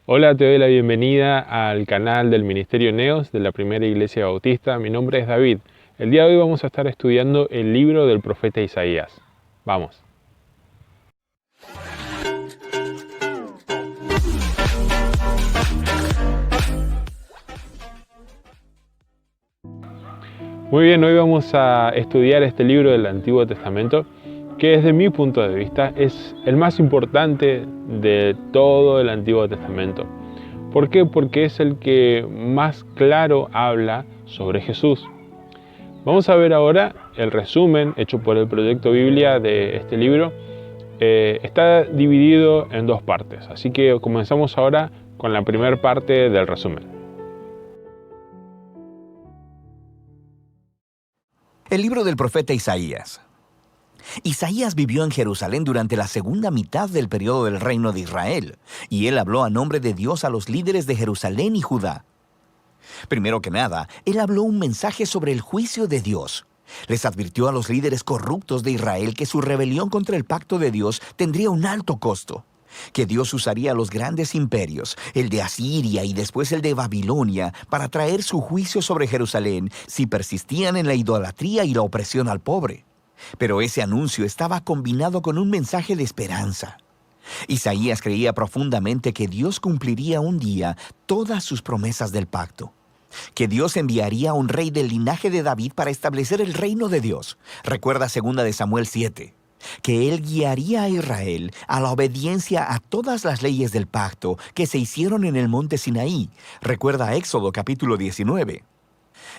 Hola, te doy la bienvenida al canal del Ministerio Neos de la Primera Iglesia Bautista. Mi nombre es David. El día de hoy vamos a estar estudiando el libro del profeta Isaías. Vamos. Muy bien, hoy vamos a estudiar este libro del Antiguo Testamento, que desde mi punto de vista es el más importante de todo el Antiguo Testamento. ¿Por qué? Porque es el que más claro habla sobre Jesús. Vamos a ver ahora el resumen hecho por el Proyecto Biblia de este libro. Está dividido en dos partes, así que comenzamos ahora con la primera parte del resumen. El libro del profeta Isaías. Isaías vivió en Jerusalén durante la segunda mitad del periodo del reino de Israel, y él habló a nombre de Dios a los líderes de Jerusalén y Judá. Primero que nada, él habló un mensaje sobre el juicio de Dios. Les advirtió a los líderes corruptos de Israel que su rebelión contra el pacto de Dios tendría un alto costo, que Dios usaría a los grandes imperios, el de Asiria y después el de Babilonia, para traer su juicio sobre Jerusalén si persistían en la idolatría y la opresión al pobre. Pero ese anuncio estaba combinado con un mensaje de esperanza. Isaías creía profundamente que Dios cumpliría un día todas sus promesas del pacto, que Dios enviaría a un rey del linaje de David para establecer el reino de Dios. Recuerda 2 de Samuel 7. Que él guiaría a Israel a la obediencia a todas las leyes del pacto que se hicieron en el monte Sinaí. Recuerda Éxodo capítulo 19.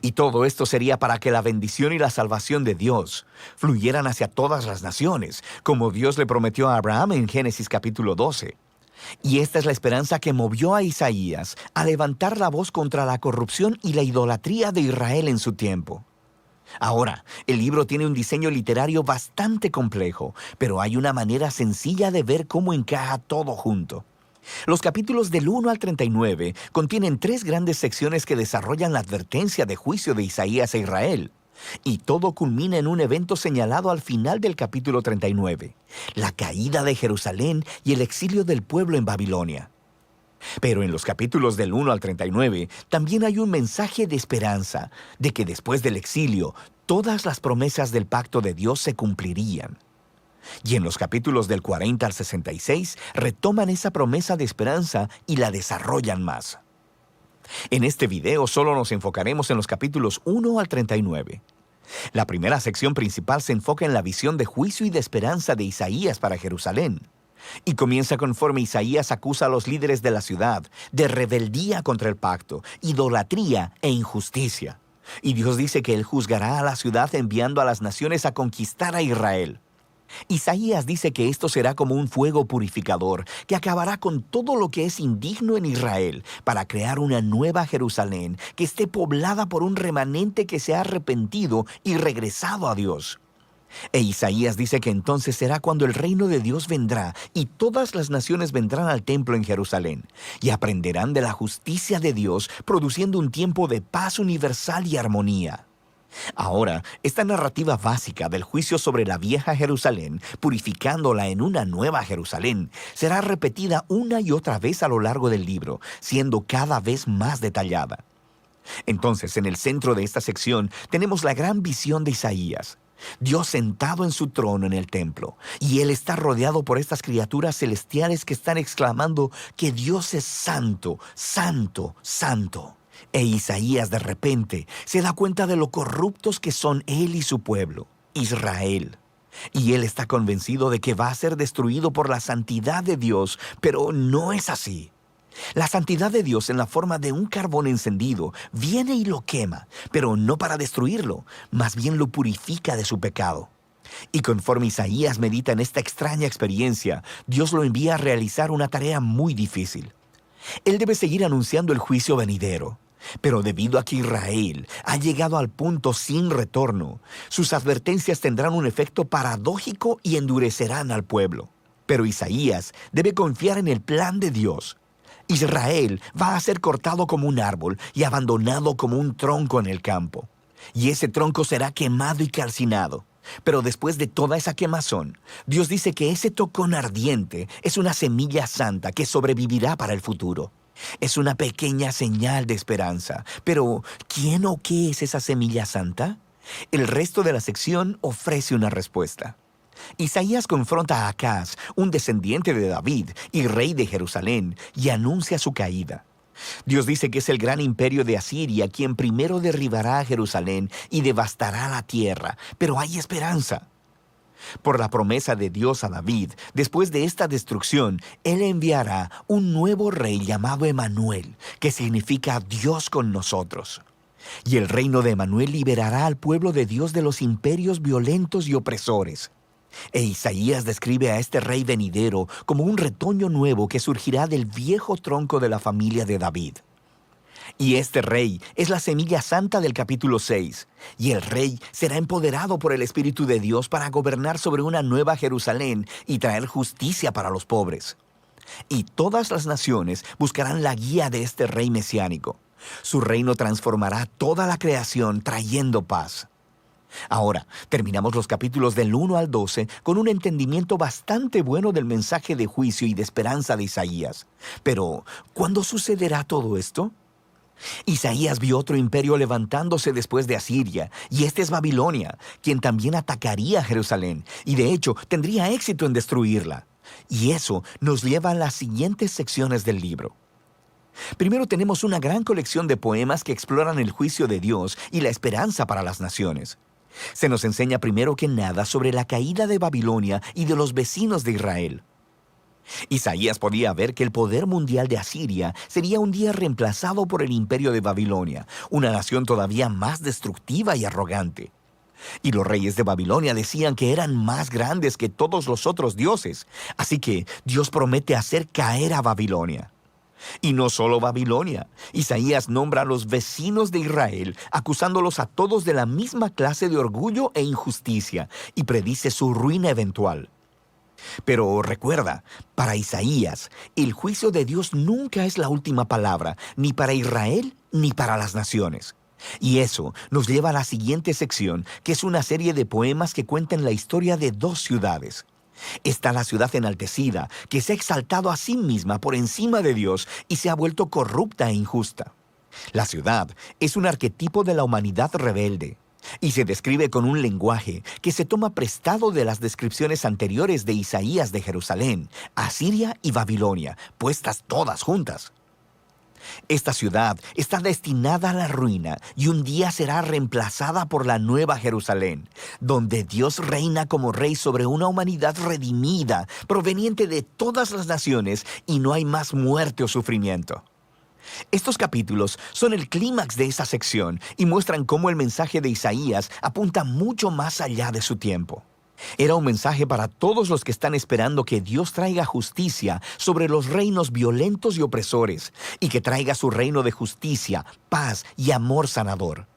Y todo esto sería para que la bendición y la salvación de Dios fluyeran hacia todas las naciones, como Dios le prometió a Abraham en Génesis capítulo 12. Y esta es la esperanza que movió a Isaías a levantar la voz contra la corrupción y la idolatría de Israel en su tiempo. Ahora, el libro tiene un diseño literario bastante complejo, pero hay una manera sencilla de ver cómo encaja todo junto. Los capítulos del 1 al 39 contienen 3 grandes secciones que desarrollan la advertencia de juicio de Isaías a Israel. Y todo culmina en un evento señalado al final del capítulo 39, la caída de Jerusalén y el exilio del pueblo en Babilonia. Pero en los capítulos del 1 al 39 también hay un mensaje de esperanza, de que después del exilio, todas las promesas del pacto de Dios se cumplirían. Y en los capítulos del 40 al 66 retoman esa promesa de esperanza y la desarrollan más. En este video solo nos enfocaremos en los capítulos 1 al 39. La primera sección principal se enfoca en la visión de juicio y de esperanza de Isaías para Jerusalén. Y comienza conforme Isaías acusa a los líderes de la ciudad de rebeldía contra el pacto, idolatría e injusticia. Y Dios dice que Él juzgará a la ciudad enviando a las naciones a conquistar a Israel. Isaías dice que esto será como un fuego purificador que acabará con todo lo que es indigno en Israel para crear una nueva Jerusalén que esté poblada por un remanente que se ha arrepentido y regresado a Dios. E Isaías dice que entonces será cuando el reino de Dios vendrá y todas las naciones vendrán al templo en Jerusalén y aprenderán de la justicia de Dios, produciendo un tiempo de paz universal y armonía. Ahora, esta narrativa básica del juicio sobre la vieja Jerusalén, purificándola en una nueva Jerusalén, será repetida una y otra vez a lo largo del libro, siendo cada vez más detallada. Entonces, en el centro de esta sección tenemos la gran visión de Isaías. Dios sentado en su trono en el templo, y Él está rodeado por estas criaturas celestiales que están exclamando que Dios es santo, santo, santo. E Isaías de repente se da cuenta de lo corruptos que son él y su pueblo, Israel. Y él está convencido de que va a ser destruido por la santidad de Dios, pero no es así. La santidad de Dios en la forma de un carbón encendido viene y lo quema, pero no para destruirlo, más bien lo purifica de su pecado. Y conforme Isaías medita en esta extraña experiencia, Dios lo envía a realizar una tarea muy difícil. Él debe seguir anunciando el juicio venidero. Pero debido a que Israel ha llegado al punto sin retorno, sus advertencias tendrán un efecto paradójico y endurecerán al pueblo. Pero Isaías debe confiar en el plan de Dios. Israel va a ser cortado como un árbol y abandonado como un tronco en el campo. Y ese tronco será quemado y calcinado. Pero después de toda esa quemazón, Dios dice que ese tocón ardiente es una semilla santa que sobrevivirá para el futuro. Es una pequeña señal de esperanza. Pero, ¿quién o qué es esa semilla santa? El resto de la sección ofrece una respuesta. Isaías confronta a Acaz, un descendiente de David y rey de Jerusalén, y anuncia su caída. Dios dice que es el gran imperio de Asiria quien primero derribará a Jerusalén y devastará la tierra, pero hay esperanza. Por la promesa de Dios a David, después de esta destrucción, Él enviará un nuevo rey llamado Emanuel, que significa Dios con nosotros. Y el reino de Emanuel liberará al pueblo de Dios de los imperios violentos y opresores. E Isaías describe a este rey venidero como un retoño nuevo que surgirá del viejo tronco de la familia de David. Y este rey es la semilla santa del capítulo 6, y el rey será empoderado por el Espíritu de Dios para gobernar sobre una nueva Jerusalén y traer justicia para los pobres. Y todas las naciones buscarán la guía de este rey mesiánico. Su reino transformará toda la creación trayendo paz. Ahora, terminamos los capítulos del 1 al 12 con un entendimiento bastante bueno del mensaje de juicio y de esperanza de Isaías. Pero, ¿cuándo sucederá todo esto? Isaías vio otro imperio levantándose después de Asiria, y este es Babilonia, quien también atacaría a Jerusalén, y de hecho tendría éxito en destruirla. Y eso nos lleva a las siguientes secciones del libro. Primero tenemos una gran colección de poemas que exploran el juicio de Dios y la esperanza para las naciones. Se nos enseña primero que nada sobre la caída de Babilonia y de los vecinos de Israel. Isaías podía ver que el poder mundial de Asiria sería un día reemplazado por el imperio de Babilonia, una nación todavía más destructiva y arrogante. Y los reyes de Babilonia decían que eran más grandes que todos los otros dioses, así que Dios promete hacer caer a Babilonia. Y no solo Babilonia. Isaías nombra a los vecinos de Israel, acusándolos a todos de la misma clase de orgullo e injusticia, y predice su ruina eventual. Pero recuerda, para Isaías, el juicio de Dios nunca es la última palabra, ni para Israel ni para las naciones. Y eso nos lleva a la siguiente sección, que es una serie de poemas que cuentan la historia de dos ciudades. Está la ciudad enaltecida, que se ha exaltado a sí misma por encima de Dios y se ha vuelto corrupta e injusta. La ciudad es un arquetipo de la humanidad rebelde y se describe con un lenguaje que se toma prestado de las descripciones anteriores de Isaías de Jerusalén, Asiria y Babilonia, puestas todas juntas. Esta ciudad está destinada a la ruina y un día será reemplazada por la nueva Jerusalén, donde Dios reina como rey sobre una humanidad redimida, proveniente de todas las naciones, y no hay más muerte o sufrimiento. Estos capítulos son el clímax de esa sección y muestran cómo el mensaje de Isaías apunta mucho más allá de su tiempo. Era un mensaje para todos los que están esperando que Dios traiga justicia sobre los reinos violentos y opresores, y que traiga su reino de justicia, paz y amor sanador.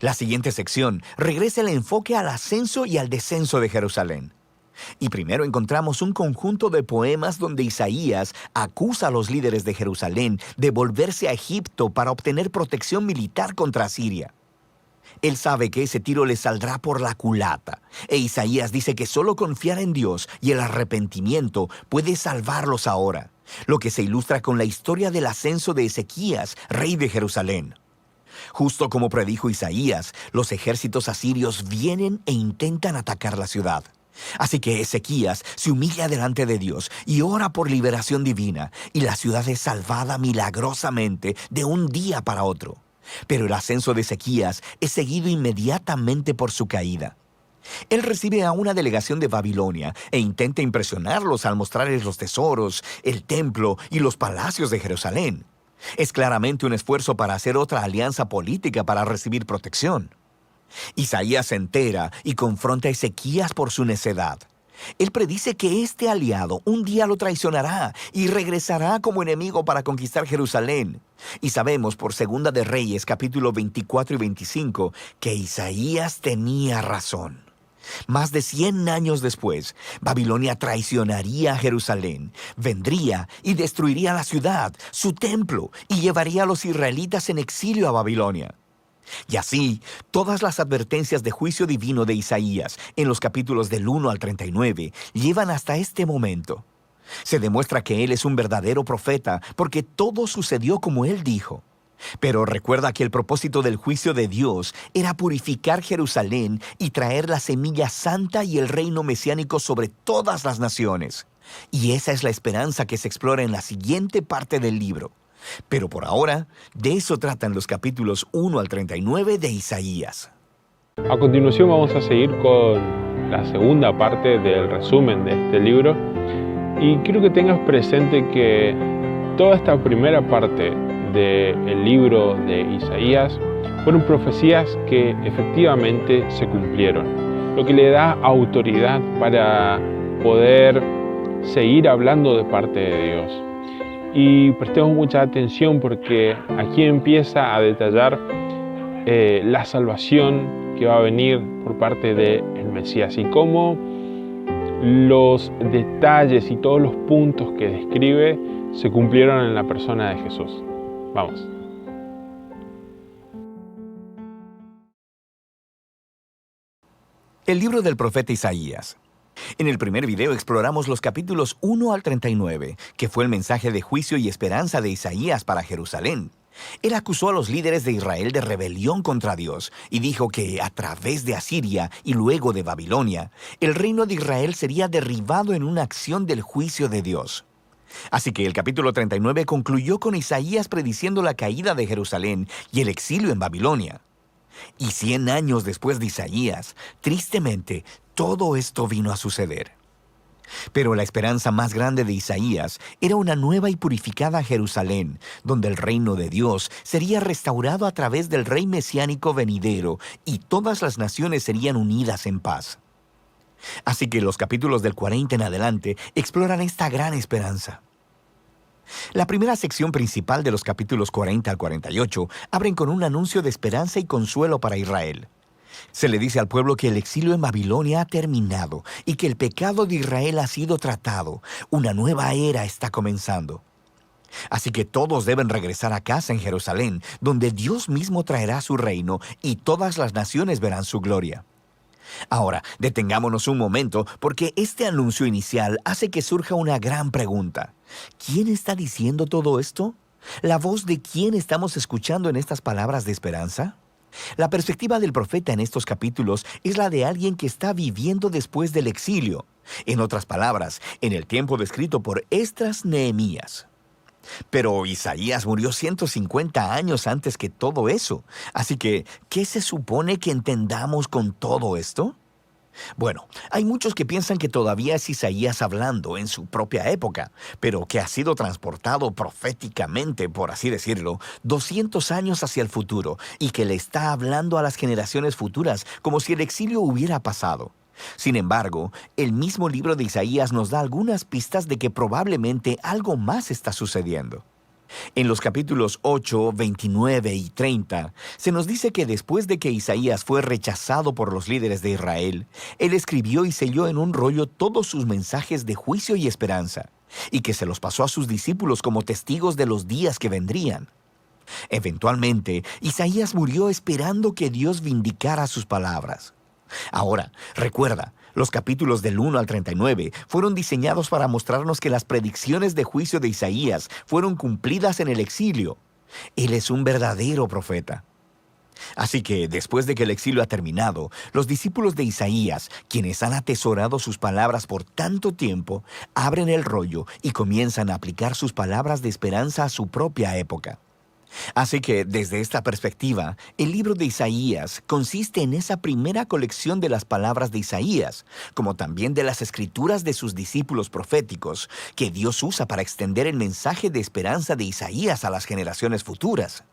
La siguiente sección regresa el enfoque al ascenso y al descenso de Jerusalén. Y primero encontramos un conjunto de poemas donde Isaías acusa a los líderes de Jerusalén de volverse a Egipto para obtener protección militar contra Asiria. Él sabe que ese tiro le saldrá por la culata, e Isaías dice que solo confiar en Dios y el arrepentimiento puede salvarlos ahora, lo que se ilustra con la historia del ascenso de Ezequías, rey de Jerusalén. Justo como predijo Isaías, los ejércitos asirios vienen e intentan atacar la ciudad. Así que Ezequías se humilla delante de Dios y ora por liberación divina, y la ciudad es salvada milagrosamente de un día para otro. Pero el ascenso de Ezequías es seguido inmediatamente por su caída. Él recibe a una delegación de Babilonia e intenta impresionarlos al mostrarles los tesoros, el templo y los palacios de Jerusalén. Es claramente un esfuerzo para hacer otra alianza política para recibir protección. Isaías se entera y confronta a Ezequías por su necedad. Él predice que este aliado un día lo traicionará y regresará como enemigo para conquistar Jerusalén. Y sabemos por Segunda de Reyes, capítulo 24 y 25, que Isaías tenía razón. Más de 100 años después, Babilonia traicionaría a Jerusalén, vendría y destruiría la ciudad, su templo, y llevaría a los israelitas en exilio a Babilonia. Y así, todas las advertencias de juicio divino de Isaías en los capítulos del 1 al 39 llevan hasta este momento. Se demuestra que él es un verdadero profeta porque todo sucedió como él dijo. Pero recuerda que el propósito del juicio de Dios era purificar Jerusalén y traer la semilla santa y el reino mesiánico sobre todas las naciones. Y esa es la esperanza que se explora en la siguiente parte del libro. Pero por ahora, de eso tratan los capítulos 1 al 39 de Isaías. A continuación vamos a seguir con la segunda parte del resumen de este libro. Y quiero que tengas presente que toda esta primera parte del libro de Isaías fueron profecías que efectivamente se cumplieron, lo que le da autoridad para poder seguir hablando de parte de Dios. Y prestemos mucha atención porque aquí empieza a detallar la salvación que va a venir por parte del Mesías y cómo los detalles y todos los puntos que describe se cumplieron en la persona de Jesús. Vamos. El libro del profeta Isaías. En el primer video exploramos los capítulos 1 al 39, que fue el mensaje de juicio y esperanza de Isaías para Jerusalén. Él acusó a los líderes de Israel de rebelión contra Dios y dijo que a través de Asiria y luego de Babilonia, el reino de Israel sería derribado en una acción del juicio de Dios. Así que el capítulo 39 concluyó con Isaías prediciendo la caída de Jerusalén y el exilio en Babilonia. Y 100 años después de Isaías, tristemente, todo esto vino a suceder. Pero la esperanza más grande de Isaías era una nueva y purificada Jerusalén, donde el reino de Dios sería restaurado a través del rey mesiánico venidero y todas las naciones serían unidas en paz. Así que los capítulos del 40 en adelante exploran esta gran esperanza. La primera sección principal de los capítulos 40 al 48 abren con un anuncio de esperanza y consuelo para Israel. Se le dice al pueblo que el exilio en Babilonia ha terminado y que el pecado de Israel ha sido tratado. Una nueva era está comenzando. Así que todos deben regresar a casa en Jerusalén, donde Dios mismo traerá su reino y todas las naciones verán su gloria. Ahora, detengámonos un momento porque este anuncio inicial hace que surja una gran pregunta. ¿Quién está diciendo todo esto? ¿La voz de quién estamos escuchando en estas palabras de esperanza? La perspectiva del profeta en estos capítulos es la de alguien que está viviendo después del exilio. En otras palabras, en el tiempo descrito por Esdras Nehemías. Pero Isaías murió 150 años antes que todo eso. Así que, ¿qué se supone que entendamos con todo esto? Bueno, hay muchos que piensan que todavía es Isaías hablando en su propia época, pero que ha sido transportado proféticamente, por así decirlo, 200 años hacia el futuro y que le está hablando a las generaciones futuras como si el exilio hubiera pasado. Sin embargo, el mismo libro de Isaías nos da algunas pistas de que probablemente algo más está sucediendo. En los capítulos 8, 29 y 30, se nos dice que después de que Isaías fue rechazado por los líderes de Israel, él escribió y selló en un rollo todos sus mensajes de juicio y esperanza, y que se los pasó a sus discípulos como testigos de los días que vendrían. Eventualmente, Isaías murió esperando que Dios vindicara sus palabras. Ahora, recuerda, los capítulos del 1 al 39 fueron diseñados para mostrarnos que las predicciones de juicio de Isaías fueron cumplidas en el exilio. Él es un verdadero profeta. Así que, después de que el exilio ha terminado, los discípulos de Isaías, quienes han atesorado sus palabras por tanto tiempo, abren el rollo y comienzan a aplicar sus palabras de esperanza a su propia época. Así que, desde esta perspectiva, el libro de Isaías consiste en esa primera colección de las palabras de Isaías, como también de las escrituras de sus discípulos proféticos, que Dios usa para extender el mensaje de esperanza de Isaías a las generaciones futuras.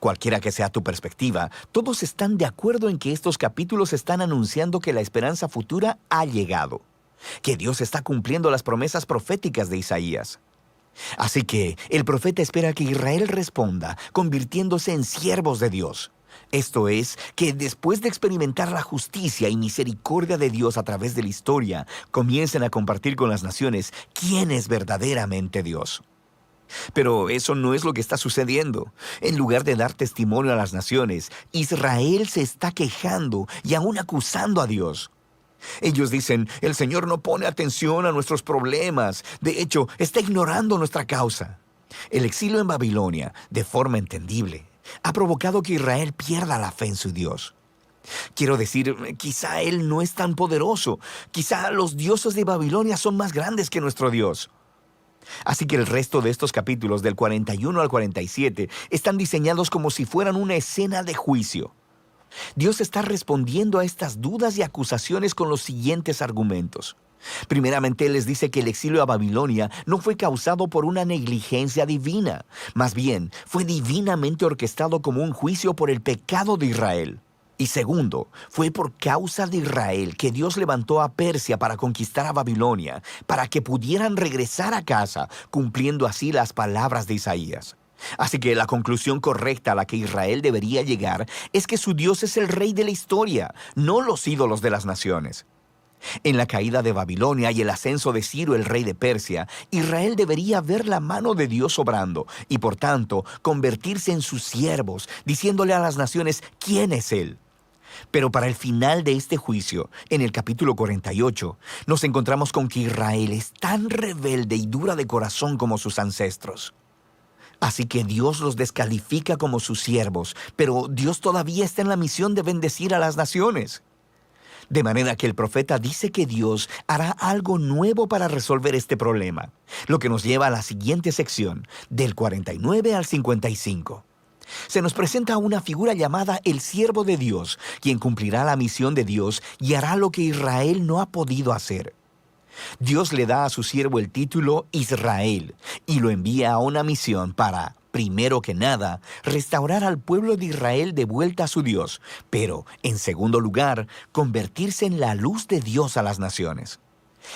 Cualquiera que sea tu perspectiva, todos están de acuerdo en que estos capítulos están anunciando que la esperanza futura ha llegado, que Dios está cumpliendo las promesas proféticas de Isaías. Así que el profeta espera que Israel responda, convirtiéndose en siervos de Dios. Esto es, que después de experimentar la justicia y misericordia de Dios a través de la historia, comiencen a compartir con las naciones quién es verdaderamente Dios. Pero eso no es lo que está sucediendo. En lugar de dar testimonio a las naciones, Israel se está quejando y aún acusando a Dios. Ellos dicen, el Señor no pone atención a nuestros problemas. De hecho, está ignorando nuestra causa. El exilio en Babilonia, de forma entendible, ha provocado que Israel pierda la fe en su Dios. Quiero decir, quizá Él no es tan poderoso. Quizá los dioses de Babilonia son más grandes que nuestro Dios. Así que el resto de estos capítulos, del 41 al 47, están diseñados como si fueran una escena de juicio. Dios está respondiendo a estas dudas y acusaciones con los siguientes argumentos. Primeramente, Él les dice que el exilio a Babilonia no fue causado por una negligencia divina. Más bien, fue divinamente orquestado como un juicio por el pecado de Israel. Y segundo, fue por causa de Israel que Dios levantó a Persia para conquistar a Babilonia, para que pudieran regresar a casa, cumpliendo así las palabras de Isaías. Así que la conclusión correcta a la que Israel debería llegar es que su Dios es el rey de la historia, no los ídolos de las naciones. En la caída de Babilonia y el ascenso de Ciro, el rey de Persia, Israel debería ver la mano de Dios obrando y, por tanto, convertirse en sus siervos, diciéndole a las naciones quién es Él. Pero para el final de este juicio, en el capítulo 48, nos encontramos con que Israel es tan rebelde y dura de corazón como sus ancestros. Así que Dios los descalifica como sus siervos, pero Dios todavía está en la misión de bendecir a las naciones. De manera que el profeta dice que Dios hará algo nuevo para resolver este problema, lo que nos lleva a la siguiente sección, del 49 al 55. Se nos presenta una figura llamada el siervo de Dios, quien cumplirá la misión de Dios y hará lo que Israel no ha podido hacer. Dios le da a su siervo el título Israel y lo envía a una misión para, primero que nada, restaurar al pueblo de Israel de vuelta a su Dios, pero, en segundo lugar, convertirse en la luz de Dios a las naciones.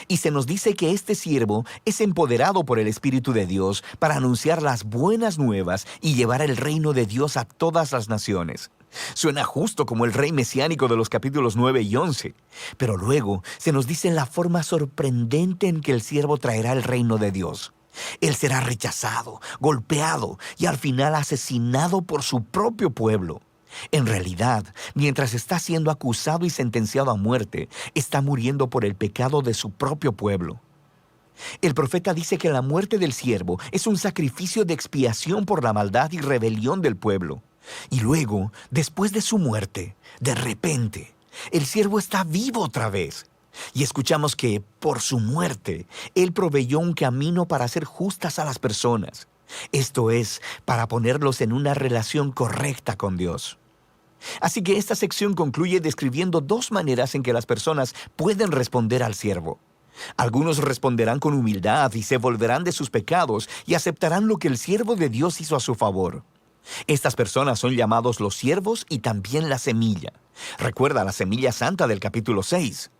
Y se nos dice que este siervo es empoderado por el Espíritu de Dios para anunciar las buenas nuevas y llevar el reino de Dios a todas las naciones. Suena justo como el rey mesiánico de los capítulos 9 y 11, pero luego se nos dice la forma sorprendente en que el siervo traerá el reino de Dios. Él será rechazado, golpeado y al final asesinado por su propio pueblo. En realidad, mientras está siendo acusado y sentenciado a muerte, está muriendo por el pecado de su propio pueblo. El profeta dice que la muerte del siervo es un sacrificio de expiación por la maldad y rebelión del pueblo. Y luego, después de su muerte, de repente, el siervo está vivo otra vez. Y escuchamos que, por su muerte, Él proveyó un camino para hacer justas a las personas. Esto es, para ponerlos en una relación correcta con Dios. Así que esta sección concluye describiendo dos maneras en que las personas pueden responder al siervo. Algunos responderán con humildad y se volverán de sus pecados y aceptarán lo que el siervo de Dios hizo a su favor. Estas personas son llamados los siervos y también la semilla. Recuerda la semilla santa del capítulo 6.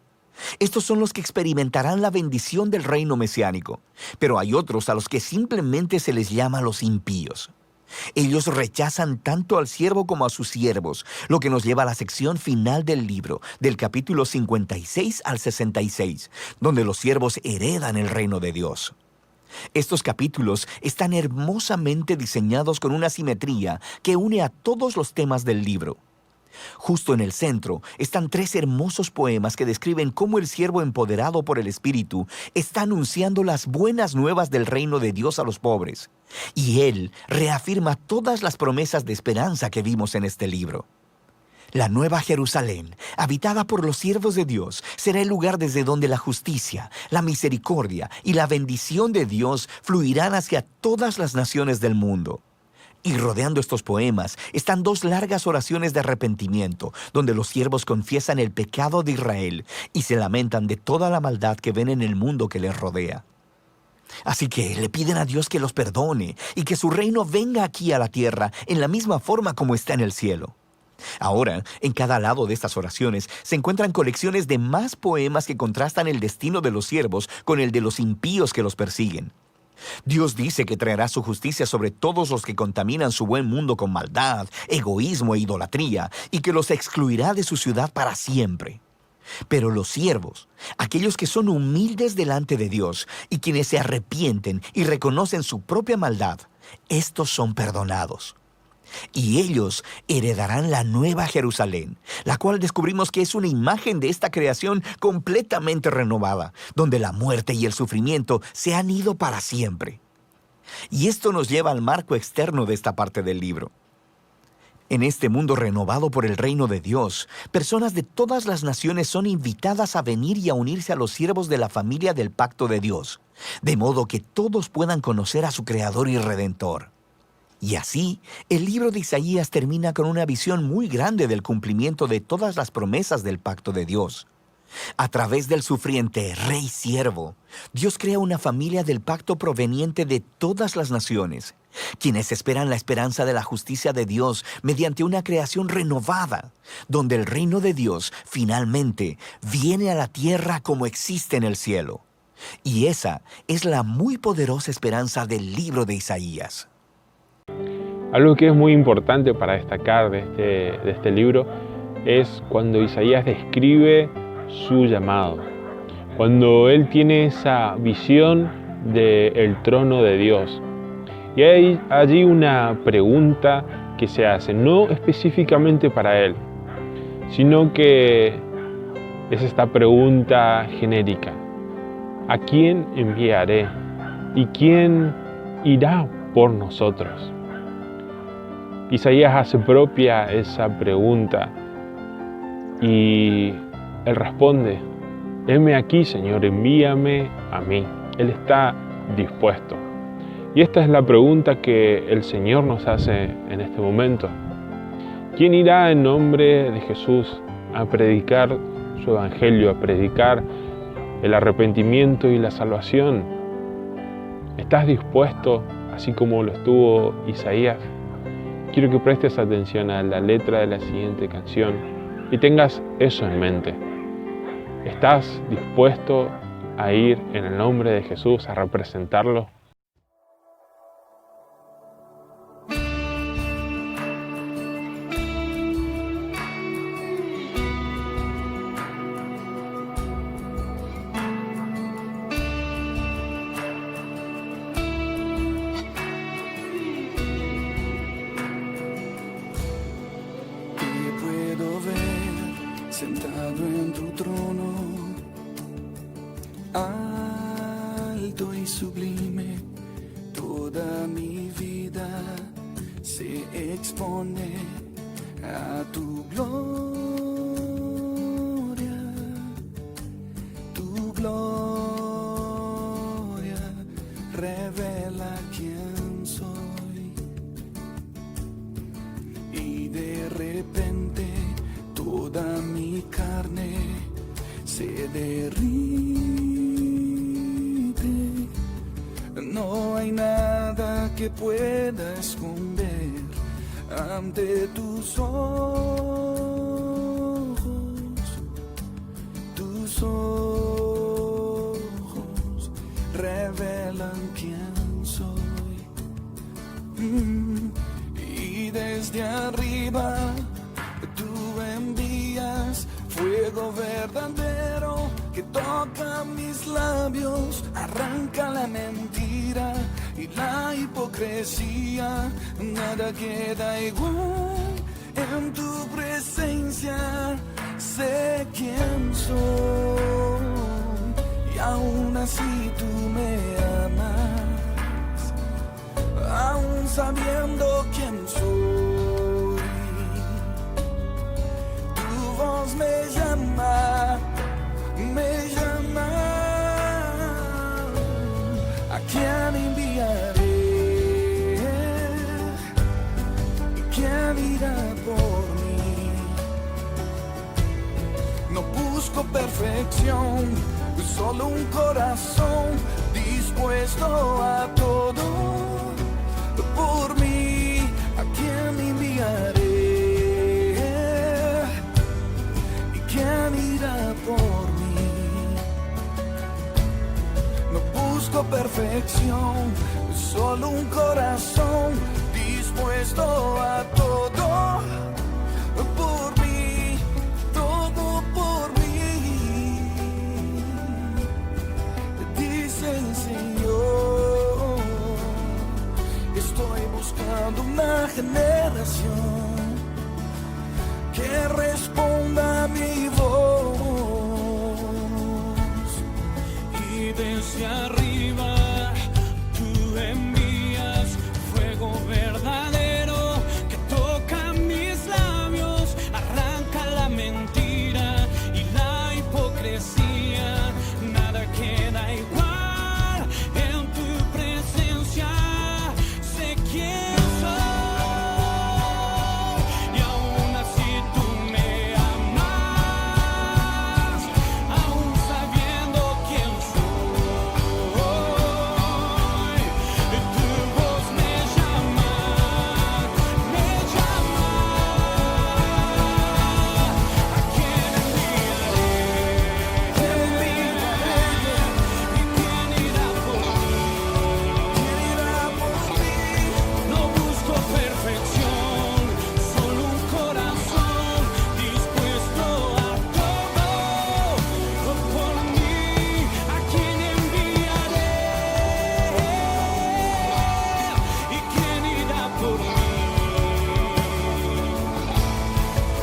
Estos son los que experimentarán la bendición del reino mesiánico, pero hay otros a los que simplemente se les llama los impíos. Ellos rechazan tanto al siervo como a sus siervos, lo que nos lleva a la sección final del libro, del capítulo 56 al 66, donde los siervos heredan el reino de Dios. Estos capítulos están hermosamente diseñados con una simetría que une a todos los temas del libro. Justo en el centro están 3 hermosos poemas que describen cómo el siervo empoderado por el Espíritu está anunciando las buenas nuevas del reino de Dios a los pobres. Y él reafirma todas las promesas de esperanza que vimos en este libro. La nueva Jerusalén, habitada por los siervos de Dios, será el lugar desde donde la justicia, la misericordia y la bendición de Dios fluirán hacia todas las naciones del mundo. Y rodeando estos poemas están 2 largas oraciones de arrepentimiento, donde los siervos confiesan el pecado de Israel y se lamentan de toda la maldad que ven en el mundo que les rodea. Así que le piden a Dios que los perdone y que su reino venga aquí a la tierra en la misma forma como está en el cielo. Ahora, en cada lado de estas oraciones se encuentran colecciones de más poemas que contrastan el destino de los siervos con el de los impíos que los persiguen. Dios dice que traerá su justicia sobre todos los que contaminan su buen mundo con maldad, egoísmo e idolatría, y que los excluirá de su ciudad para siempre. Pero los siervos, aquellos que son humildes delante de Dios y quienes se arrepienten y reconocen su propia maldad, estos son perdonados. Y ellos heredarán la nueva Jerusalén, la cual descubrimos que es una imagen de esta creación completamente renovada, donde la muerte y el sufrimiento se han ido para siempre. Y esto nos lleva al marco externo de esta parte del libro. En este mundo renovado por el reino de Dios, personas de todas las naciones son invitadas a venir y a unirse a los siervos de la familia del pacto de Dios, de modo que todos puedan conocer a su Creador y Redentor. Y así, el libro de Isaías termina con una visión muy grande del cumplimiento de todas las promesas del pacto de Dios. A través del sufriente rey siervo, Dios crea una familia del pacto proveniente de todas las naciones, quienes esperan la esperanza de la justicia de Dios mediante una creación renovada, donde el reino de Dios finalmente viene a la tierra como existe en el cielo. Y esa es la muy poderosa esperanza del libro de Isaías. Algo que es muy importante para destacar de este libro es cuando Isaías describe su llamado, cuando él tiene esa visión del trono de Dios. Y hay allí una pregunta que se hace, no específicamente para él, sino que es esta pregunta genérica: ¿a quién enviaré? ¿Y quién irá por nosotros? Isaías hace propia esa pregunta y él responde: heme aquí, Señor, envíame a mí. Él está dispuesto. Y esta es la pregunta que el Señor nos hace en este momento. ¿Quién irá en nombre de Jesús a predicar su evangelio, a predicar el arrepentimiento y la salvación? ¿Estás dispuesto, así como lo estuvo Isaías? Quiero que prestes atención a la letra de la siguiente canción y tengas eso en mente. ¿Estás dispuesto a ir en el nombre de Jesús a representarlo? Sentado en tu trono, alto y sublime, toda mi vida se expone a tu gloria, tu gloria revela quién soy. Y de repente toda mi carne se derrite. No hay nada que pueda esconder ante tus ojos. Tus ojos revelan quién soy. Y desde arriba tú envías fuego verdadero que toca mis labios, arranca la mentira y la hipocresía. Nada queda igual en tu presencia. Sé quién soy y aún así tú me amas, aún sabiendo quién soy. Me llama, me llama. ¿A quién enviaré? ¿Quién irá por mí? No busco perfección, solo un corazón dispuesto a todo por mí. ¿A quién enviaré? ¿Quién irá por mí? No busco perfección, solo un corazón dispuesto a todo por mí, todo por mí. buscando una generación que responda a mi voz. Y desde arriba tú envías fuego verdadero que toca mis labios, arranca la mentira y la hipocresía. Nada queda igual en tu presencia. Sé quién soy y aún así tú me amas, aún sabiendo quién soy. Tu voz me llama, me llama. ¿A quién enviaré? ¿Y quién irá por mí? No busco perfección, solo un corazón dispuesto a todo. Por mí, ¿a quién enviaré? ¿Y quién irá por mí?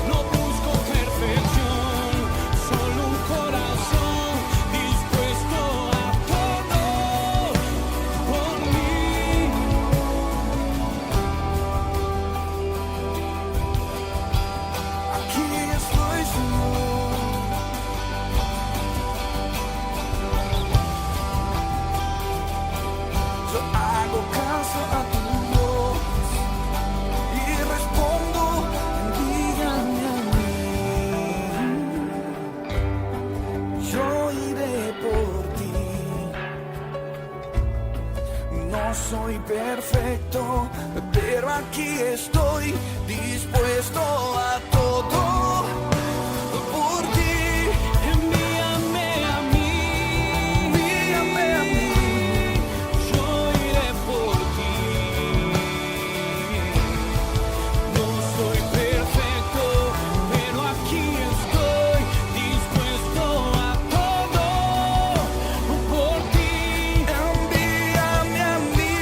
No busco perfección, solo un corazón dispuesto a todo. Por mí. Aquí estoy, Señor. Yo hago caso a tu voz y respondo, envíame a mí. Yo iré por ti. No soy perfecto, pero aquí estoy dispuesto a todo. Por ti, envíame a mí, envíame a mí. Yo iré por ti. No soy perfecto, pero aquí estoy dispuesto a todo. Por ti, envíame a mí.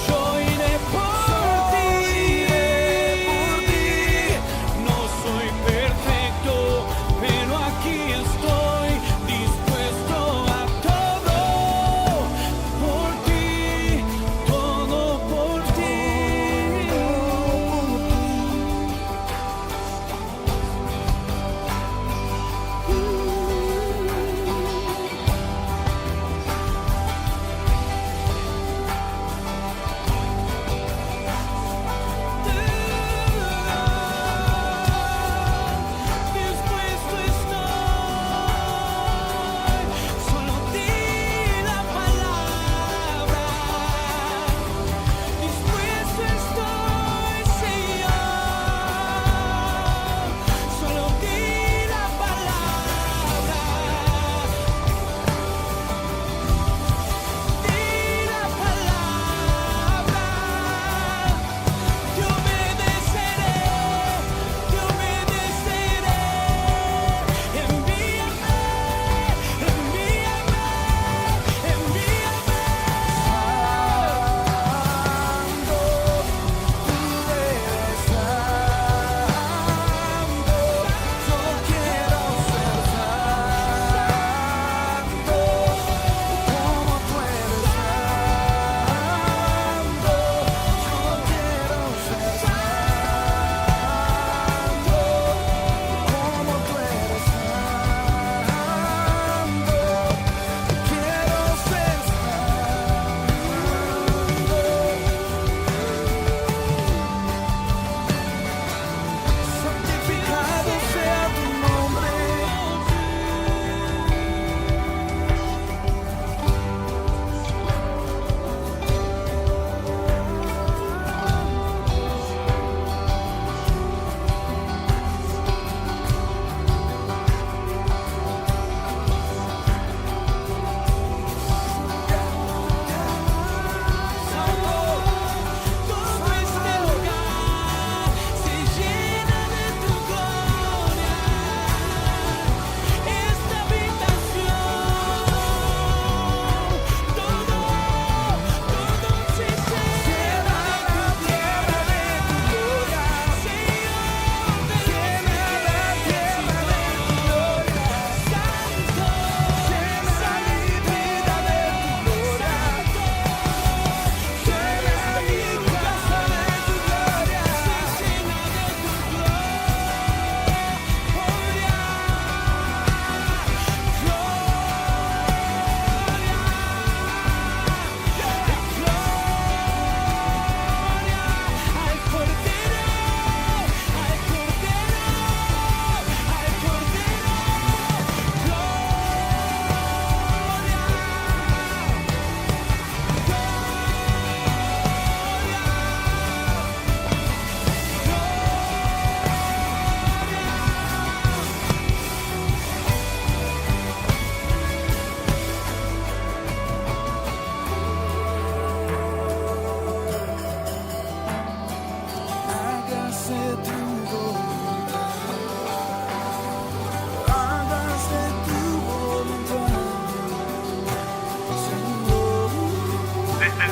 Yo iré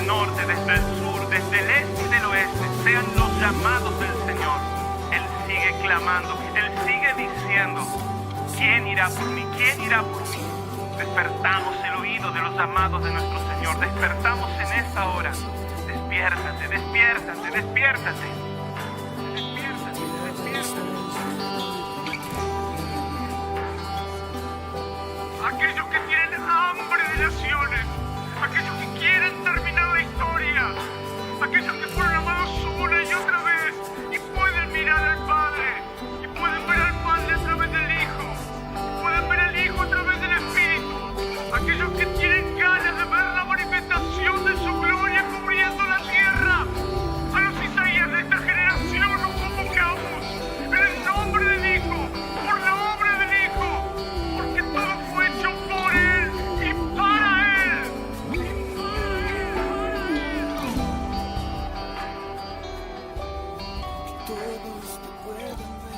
norte, desde el sur, desde el este y del oeste, sean los llamados del Señor. Él sigue clamando, Él sigue diciendo, ¿quién irá por mí? ¿Quién irá por mí? Despertamos el oído de los llamados de nuestro Señor. Despertamos en esta hora. Despiértate, despiértate, despiértate. Despiértate, despiértate. Aquellos que tienen hambre de naciones, aquellos que quieren terminar la historia, aquellos que fueron amados una y otra vez y pueden mirar al Padre, y pueden ver al Padre a través del Hijo, y pueden ver al Hijo a través del Espíritu, aquellos que tienen ganas de ver la manifestación de su gloria cubriendo la tierra. A los Isaías de esta generación nos convocamos en el nombre del Hijo, por la obra del Hijo, porque todo fue hecho por Él y para Él. Todos te pueden ver,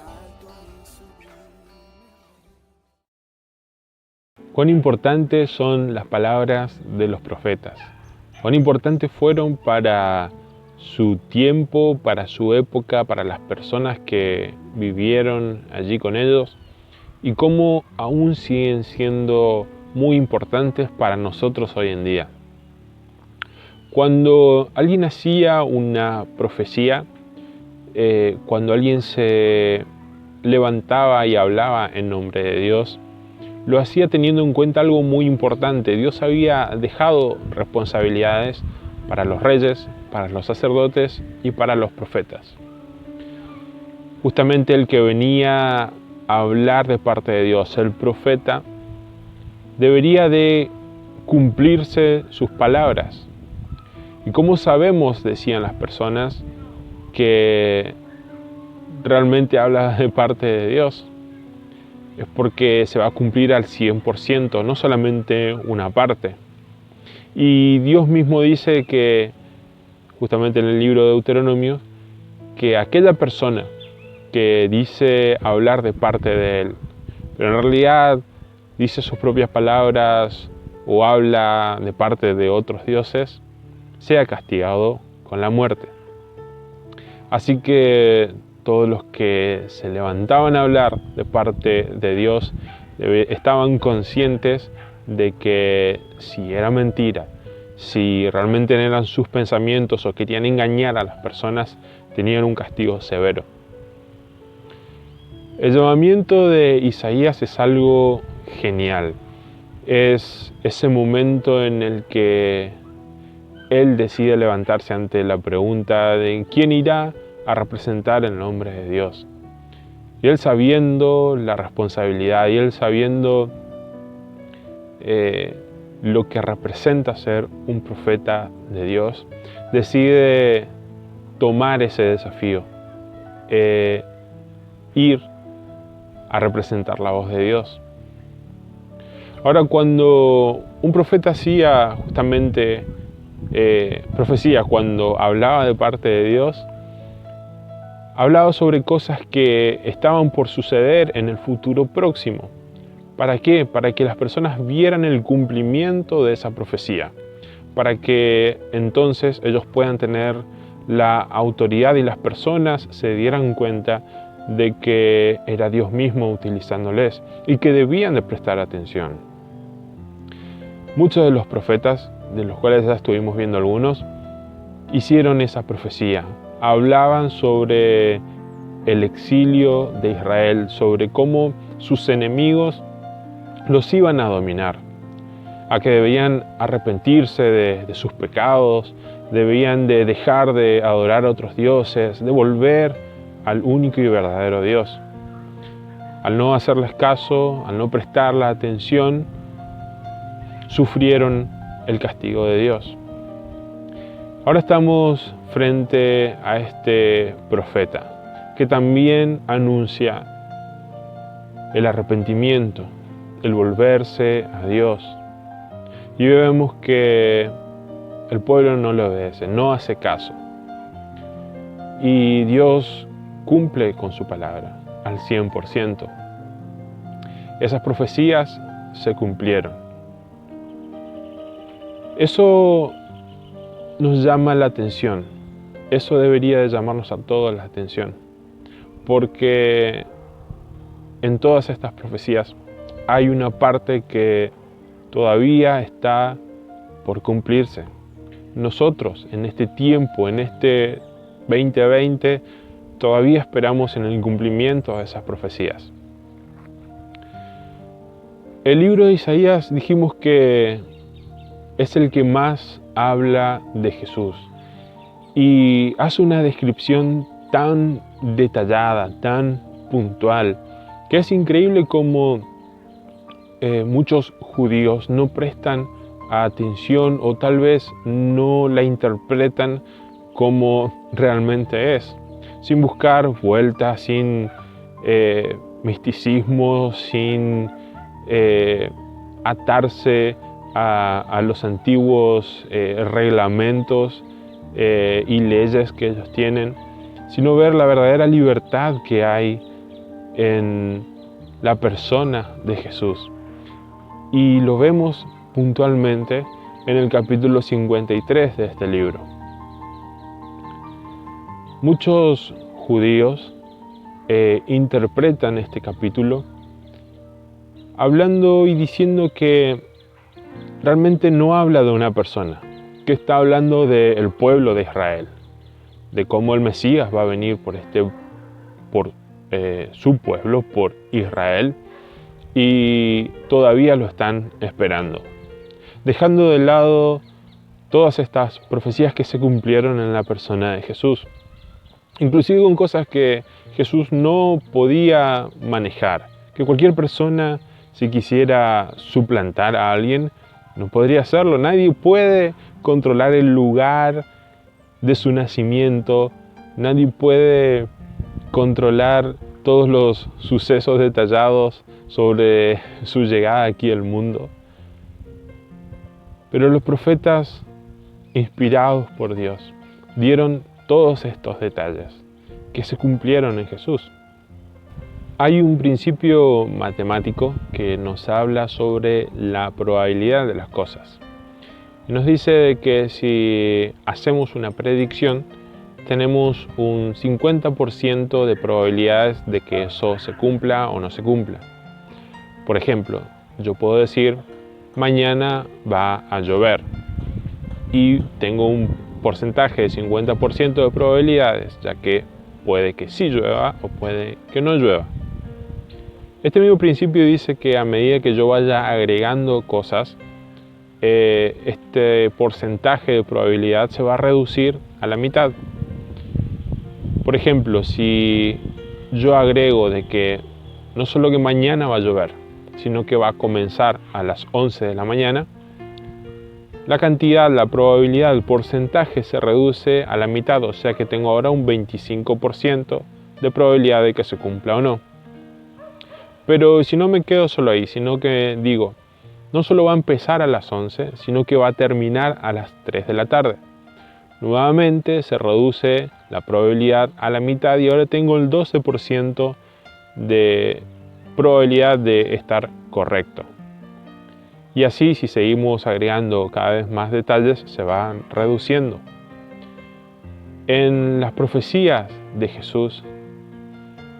alto y sublime. Cuán importantes son las palabras de los profetas. Cuán importantes fueron para su tiempo, para su época, para las personas que vivieron allí con ellos, y cómo aún siguen siendo muy importantes para nosotros hoy en día. Cuando alguien hacía una profecía, cuando alguien se levantaba y hablaba en nombre de Dios, lo hacía teniendo en cuenta algo muy importante. Dios había dejado responsabilidades para los reyes, para los sacerdotes y para los profetas. Justamente el que venía a hablar de parte de Dios, el profeta, debería de cumplirse sus palabras. ¿Y cómo sabemos, decían las personas, que realmente habla de parte de Dios? Es porque se va a cumplir al 100%, no solamente una parte. Y Dios mismo dice que, justamente en el libro de Deuteronomio, que aquella persona que dice hablar de parte de Él, pero en realidad dice sus propias palabras o habla de parte de otros dioses, sea castigado con la muerte. Así que todos los que se levantaban a hablar de parte de Dios estaban conscientes de que si era mentira, si realmente eran sus pensamientos o querían engañar a las personas, tenían un castigo severo. El llamamiento de Isaías es algo genial. Es ese momento en el que él decide levantarse ante la pregunta de quién irá a representar el nombre de Dios. Y él, sabiendo la responsabilidad y él sabiendo lo que representa ser un profeta de Dios, decide tomar ese desafío, ir a representar la voz de Dios. Ahora, cuando un profeta hacía justamente profecía, cuando hablaba de parte de Dios, hablaba sobre cosas que estaban por suceder en el futuro próximo. ¿Para qué? Para que las personas vieran el cumplimiento de esa profecía, para que entonces ellos puedan tener la autoridad y las personas se dieran cuenta de que era Dios mismo utilizándoles y que debían de prestar atención. Muchos de los profetas, de los cuales ya estuvimos viendo algunos, hicieron esa profecía. Hablaban sobre el exilio de Israel, sobre cómo sus enemigos los iban a dominar, a que debían arrepentirse de sus pecados, debían de dejar de adorar a otros dioses, de volver al único y verdadero Dios. Al no hacerles caso, al no prestarle atención, sufrieron el castigo de Dios. Ahora estamos frente a este profeta que también anuncia el arrepentimiento, el volverse a Dios. Y vemos que el pueblo no le obedece, no hace caso. Y Dios cumple con su palabra al 100%. Esas profecías se cumplieron. Eso nos llama la atención. Eso debería de llamarnos a todos la atención. Porque en todas estas profecías hay una parte que todavía está por cumplirse. Nosotros en este tiempo, en este 2020, todavía esperamos en el cumplimiento de esas profecías. El libro de Isaías dijimos que es el que más habla de Jesús y hace una descripción tan detallada, tan puntual, que es increíble cómo muchos judíos no prestan atención o tal vez no la interpretan como realmente es, sin buscar vueltas, sin misticismo, sin atarse a los antiguos reglamentos y leyes que ellos tienen, sino ver la verdadera libertad que hay en la persona de Jesús. Y lo vemos puntualmente en el capítulo 53 de este libro. Muchos judíos interpretan este capítulo hablando y diciendo que realmente no habla de una persona, que está hablando del pueblo de Israel, de cómo el Mesías va a venir por su pueblo, por Israel, y todavía lo están esperando, dejando de lado todas estas profecías que se cumplieron en la persona de Jesús, inclusive con cosas que Jesús no podía manejar, que cualquier persona, si quisiera suplantar a alguien, no podría hacerlo. Nadie puede controlar el lugar de su nacimiento, nadie puede controlar todos los sucesos detallados sobre su llegada aquí al mundo. Pero los profetas, inspirados por Dios, dieron todos estos detalles que se cumplieron en Jesús. Hay un principio matemático que nos habla sobre la probabilidad de las cosas. Y nos dice que si hacemos una predicción, tenemos un 50% de probabilidades de que eso se cumpla o no se cumpla. Por ejemplo, yo puedo decir, mañana va a llover. Y tengo un porcentaje de 50% de probabilidades, ya que puede que sí llueva o puede que no llueva. Este mismo principio dice que a medida que yo vaya agregando cosas, este porcentaje de probabilidad se va a reducir a la mitad. Por ejemplo, si yo agrego de que no solo que mañana va a llover, sino que va a comenzar a las 11 de la mañana, la cantidad, la probabilidad, el porcentaje se reduce a la mitad, o sea que tengo ahora un 25% de probabilidad de que se cumpla o no. Pero si no me quedo solo ahí, sino que digo, no solo va a empezar a las 11, sino que va a terminar a las 3 de la tarde. Nuevamente se reduce la probabilidad a la mitad y ahora tengo el 12% de probabilidad de estar correcto. Y así, si seguimos agregando cada vez más detalles, se van reduciendo. En las profecías de Jesús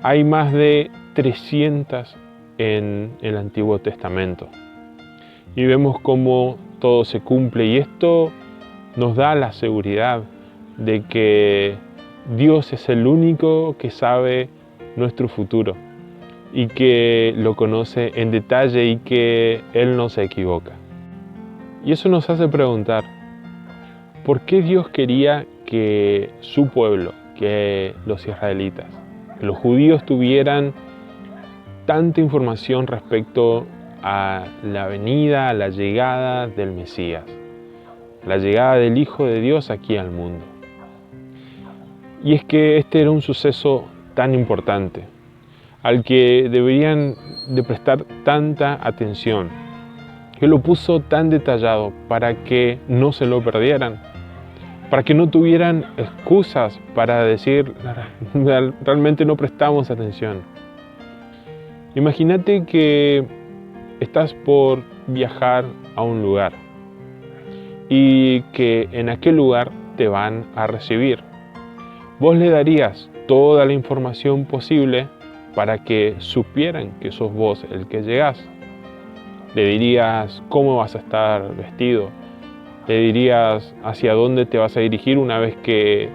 hay más de 300 en el Antiguo Testamento. Y vemos cómo todo se cumple y esto nos da la seguridad de que Dios es el único que sabe nuestro futuro y que lo conoce en detalle y que Él no se equivoca. Y eso nos hace preguntar, ¿por qué Dios quería que su pueblo, que los israelitas, que los judíos tuvieran tanta información respecto a la venida, a la llegada del Mesías, la llegada del Hijo de Dios aquí al mundo? Y es que este era un suceso tan importante, al que deberían de prestar tanta atención, que lo puso tan detallado para que no se lo perdieran, para que no tuvieran excusas para decir, realmente no prestamos atención. Imagínate que estás por viajar a un lugar y que en aquel lugar te van a recibir. Vos le darías toda la información posible para que supieran que sos vos el que llegás. Le dirías cómo vas a estar vestido, le dirías hacia dónde te vas a dirigir una vez que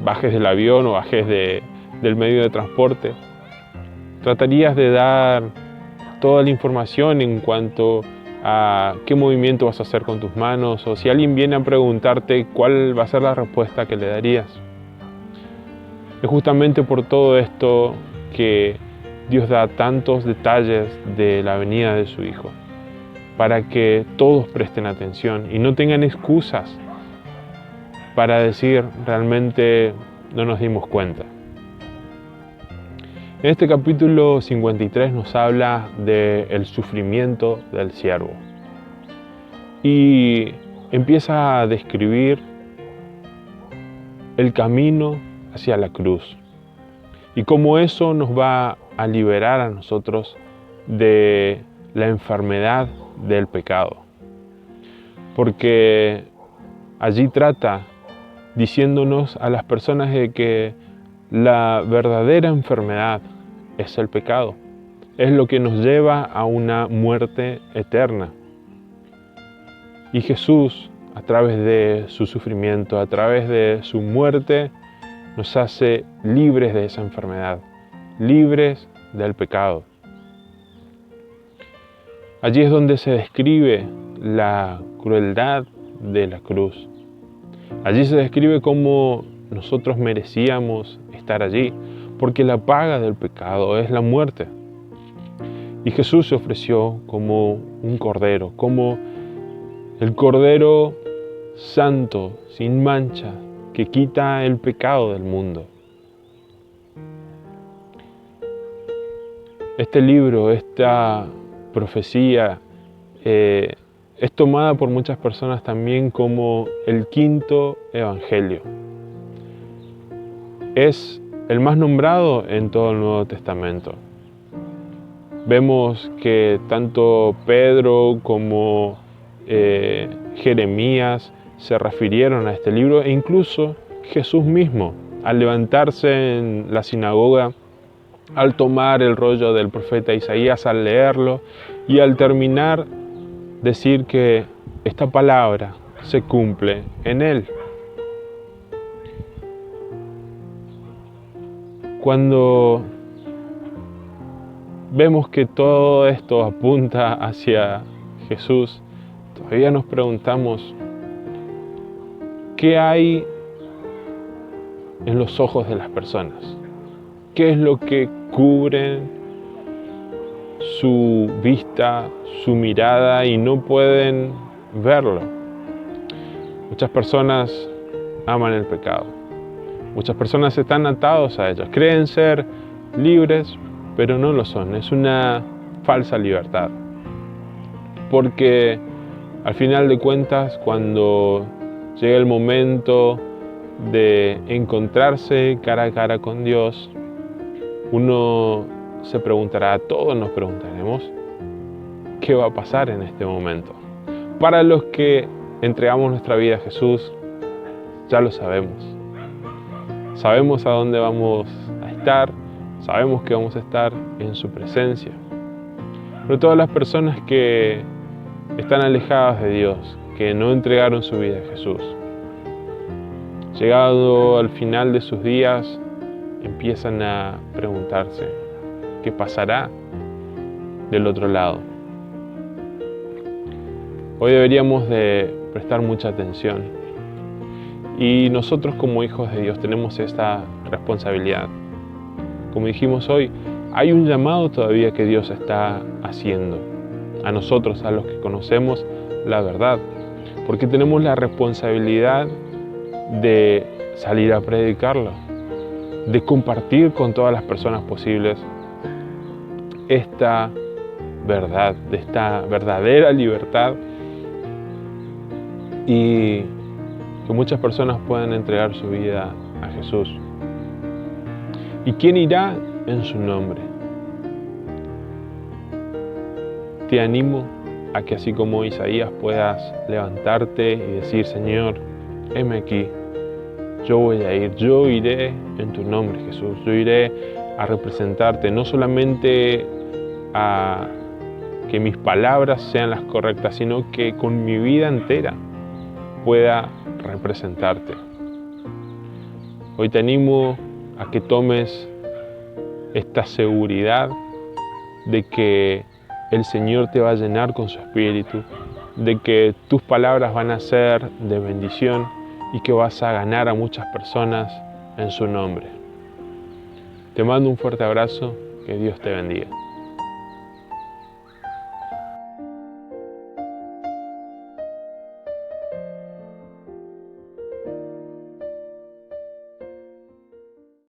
bajes del avión o bajes del medio de transporte. Tratarías de dar toda la información en cuanto a qué movimiento vas a hacer con tus manos, o si alguien viene a preguntarte, cuál va a ser la respuesta que le darías. Es justamente por todo esto que Dios da tantos detalles de la venida de su Hijo, para que todos presten atención y no tengan excusas para decir realmente no nos dimos cuenta. En este capítulo 53 nos habla del sufrimiento del siervo y empieza a describir el camino hacia la cruz y cómo eso nos va a liberar a nosotros de la enfermedad del pecado. Porque allí trata diciéndonos a las personas de que la verdadera enfermedad es el pecado. Es lo que nos lleva a una muerte eterna. Y Jesús, a través de su sufrimiento, a través de su muerte, nos hace libres de esa enfermedad, libres del pecado. Allí es donde se describe la crueldad de la cruz. Allí se describe cómo nosotros merecíamos estar allí, porque la paga del pecado es la muerte. Y Jesús se ofreció como un cordero, como el cordero santo, sin mancha, que quita el pecado del mundo. Este libro, esta profecía, es tomada por muchas personas también como el quinto evangelio. Es el más nombrado en todo el Nuevo Testamento. Vemos que tanto Pedro como Jeremías se refirieron a este libro, e incluso Jesús mismo, al levantarse en la sinagoga, al tomar el rollo del profeta Isaías, al leerlo y al terminar, decir que esta palabra se cumple en él. Cuando vemos que todo esto apunta hacia Jesús, todavía nos preguntamos, ¿qué hay en los ojos de las personas? ¿Qué es lo que cubre su vista, su mirada y no pueden verlo? Muchas personas aman el pecado. Muchas personas están atados a ellos. Creen ser libres, pero no lo son. Es una falsa libertad. Porque al final de cuentas, cuando llega el momento de encontrarse cara a cara con Dios, uno se preguntará, todos nos preguntaremos, ¿qué va a pasar en este momento? Para los que entregamos nuestra vida a Jesús, ya lo sabemos. Sabemos a dónde vamos a estar, sabemos que vamos a estar en su presencia. Pero todas las personas que están alejadas de Dios, que no entregaron su vida a Jesús, llegado al final de sus días, empiezan a preguntarse, ¿qué pasará del otro lado? Hoy deberíamos de prestar mucha atención y nosotros como hijos de Dios tenemos esta responsabilidad. Como dijimos hoy, hay un llamado todavía que Dios está haciendo a nosotros, a los que conocemos la verdad, porque tenemos la responsabilidad de salir a predicarlo, de compartir con todas las personas posibles esta verdad, de esta verdadera libertad, y que muchas personas puedan entregar su vida a Jesús. ¿Y quién irá en su nombre? Te animo a que así como Isaías puedas levantarte y decir, Señor, heme aquí, yo voy a ir, yo iré en tu nombre, Jesús, yo iré a representarte, no solamente a que mis palabras sean las correctas, sino que con mi vida entera pueda representarte. Hoy te animo a que tomes esta seguridad de que el Señor te va a llenar con su Espíritu, de que tus palabras van a ser de bendición y que vas a ganar a muchas personas en su nombre. Te mando un fuerte abrazo, que Dios te bendiga.